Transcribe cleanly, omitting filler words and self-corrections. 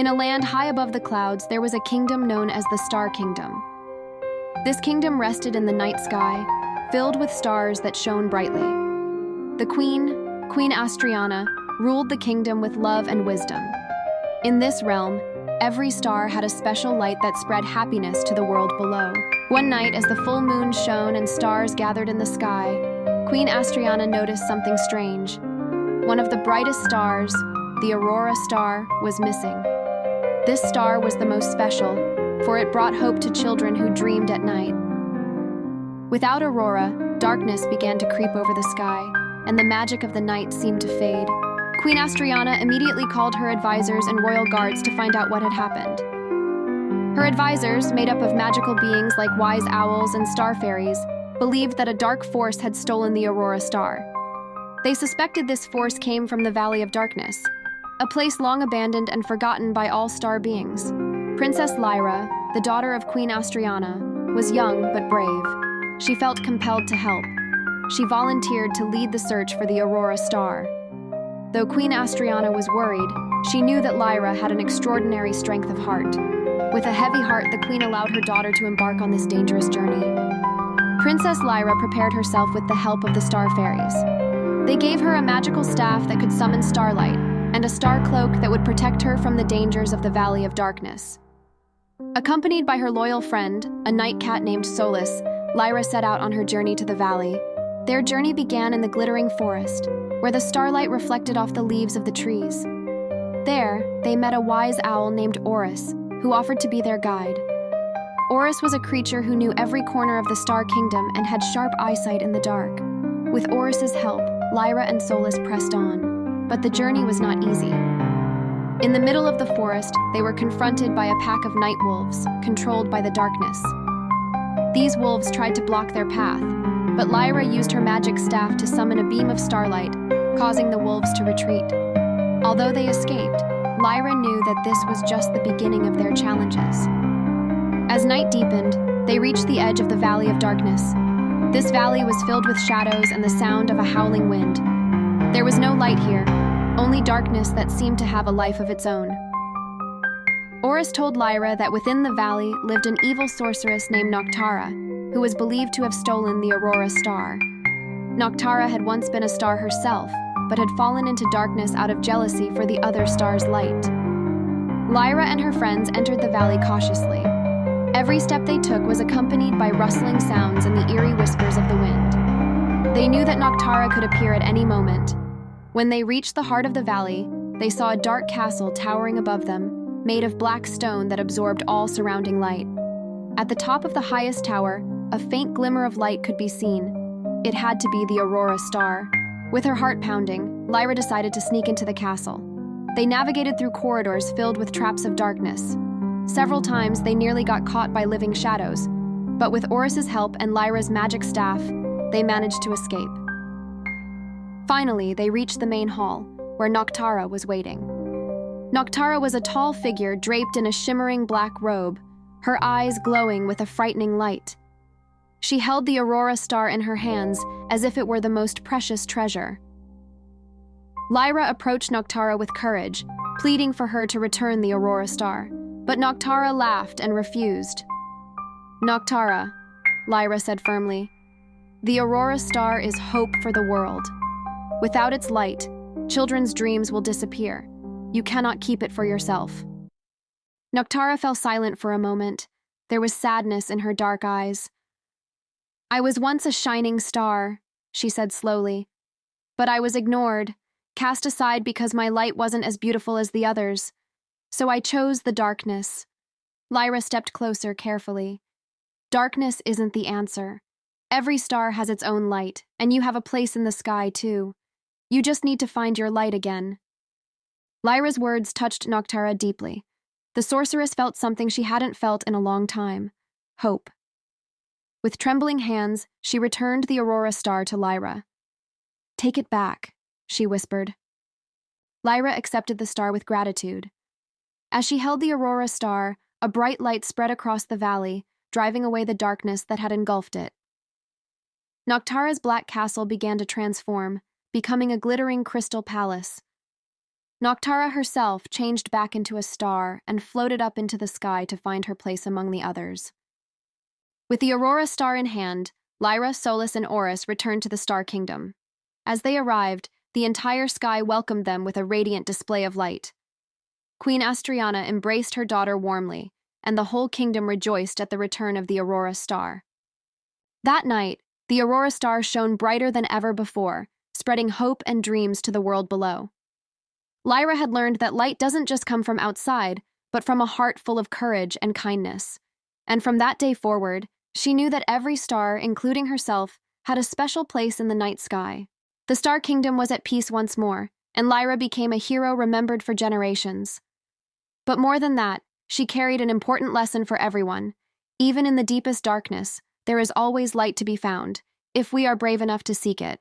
In a land high above the clouds, there was a kingdom known as the Star Kingdom. This kingdom rested in the night sky, filled with stars that shone brightly. The Queen Astriana, ruled the kingdom with love and wisdom. In this realm, every star had a special light that spread happiness to the world below. One night, as the full moon shone and stars gathered in the sky, Queen Astriana noticed something strange. One of the brightest stars, the Aurora Star, was missing. This star was the most special, for it brought hope to children who dreamed at night. Without Aurora, darkness began to creep over the sky, and the magic of the night seemed to fade. Queen Astriana immediately called her advisors and royal guards to find out what had happened. Her advisors, made up of magical beings like wise owls and star fairies, believed that a dark force had stolen the Aurora Star. They suspected this force came from the Valley of Darkness, a place long abandoned and forgotten by all star beings. Princess Lyra, the daughter of Queen Astriana, was young but brave. She felt compelled to help. She volunteered to lead the search for the Aurora Star. Though Queen Astriana was worried, she knew that Lyra had an extraordinary strength of heart. With a heavy heart, the queen allowed her daughter to embark on this dangerous journey. Princess Lyra prepared herself with the help of the star fairies. They gave her a magical staff that could summon starlight, and a star cloak that would protect her from the dangers of the Valley of Darkness. Accompanied by her loyal friend, a night cat named Solus, Lyra set out on her journey to the valley. Their journey began in the glittering forest, where the starlight reflected off the leaves of the trees. There, they met a wise owl named Orus, who offered to be their guide. Orus was a creature who knew every corner of the Star Kingdom and had sharp eyesight in the dark. With Orus's help, Lyra and Solus pressed on, but the journey was not easy. In the middle of the forest, they were confronted by a pack of night wolves, controlled by the darkness. These wolves tried to block their path, but Lyra used her magic staff to summon a beam of starlight, causing the wolves to retreat. Although they escaped, Lyra knew that this was just the beginning of their challenges. As night deepened, they reached the edge of the Valley of Darkness. This valley was filled with shadows and the sound of a howling wind. There was no light here, only darkness that seemed to have a life of its own. Orus told Lyra that within the valley lived an evil sorceress named Noctara, who was believed to have stolen the Aurora Star. Noctara had once been a star herself, but had fallen into darkness out of jealousy for the other star's light. Lyra and her friends entered the valley cautiously. Every step they took was accompanied by rustling sounds and the eerie whispers of the wind. They knew that Noctara could appear at any moment. When they reached the heart of the valley, they saw a dark castle towering above them, made of black stone that absorbed all surrounding light. At the top of the highest tower, a faint glimmer of light could be seen. It had to be the Aurora Star. With her heart pounding, Lyra decided to sneak into the castle. They navigated through corridors filled with traps of darkness. Several times, they nearly got caught by living shadows, but with Orus's help and Lyra's magic staff, they managed to escape. Finally, they reached the main hall, where Noctara was waiting. Noctara was a tall figure draped in a shimmering black robe, her eyes glowing with a frightening light. She held the Aurora Star in her hands as if it were the most precious treasure. Lyra approached Noctara with courage, pleading for her to return the Aurora Star, but Noctara laughed and refused. "Noctara," Lyra said firmly, "the Aurora Star is hope for the world. Without its light, children's dreams will disappear. You cannot keep it for yourself." Noctara fell silent for a moment. There was sadness in her dark eyes. "I was once a shining star," she said slowly, "but I was ignored, cast aside because my light wasn't as beautiful as the others. So I chose the darkness." Lyra stepped closer carefully. "Darkness isn't the answer. Every star has its own light, and you have a place in the sky too. You just need to find your light again." Lyra's words touched Noctara deeply. The sorceress felt something she hadn't felt in a long time: hope. With trembling hands, she returned the Aurora Star to Lyra. "Take it back," she whispered. Lyra accepted the star with gratitude. As she held the Aurora Star, a bright light spread across the valley, driving away the darkness that had engulfed it. Noctara's black castle began to transform, becoming a glittering crystal palace. Noctara herself changed back into a star and floated up into the sky to find her place among the others. With the Aurora Star in hand, Lyra, Solis, and Oris returned to the Star Kingdom. As they arrived, the entire sky welcomed them with a radiant display of light. Queen Astriana embraced her daughter warmly, and the whole kingdom rejoiced at the return of the Aurora Star. That night, the Aurora Star shone brighter than ever before, spreading hope and dreams to the world below. Lyra had learned that light doesn't just come from outside, but from a heart full of courage and kindness. And from that day forward, she knew that every star, including herself, had a special place in the night sky. The Star Kingdom was at peace once more, and Lyra became a hero remembered for generations. But more than that, she carried an important lesson for everyone. Even in the deepest darkness, there is always light to be found, if we are brave enough to seek it.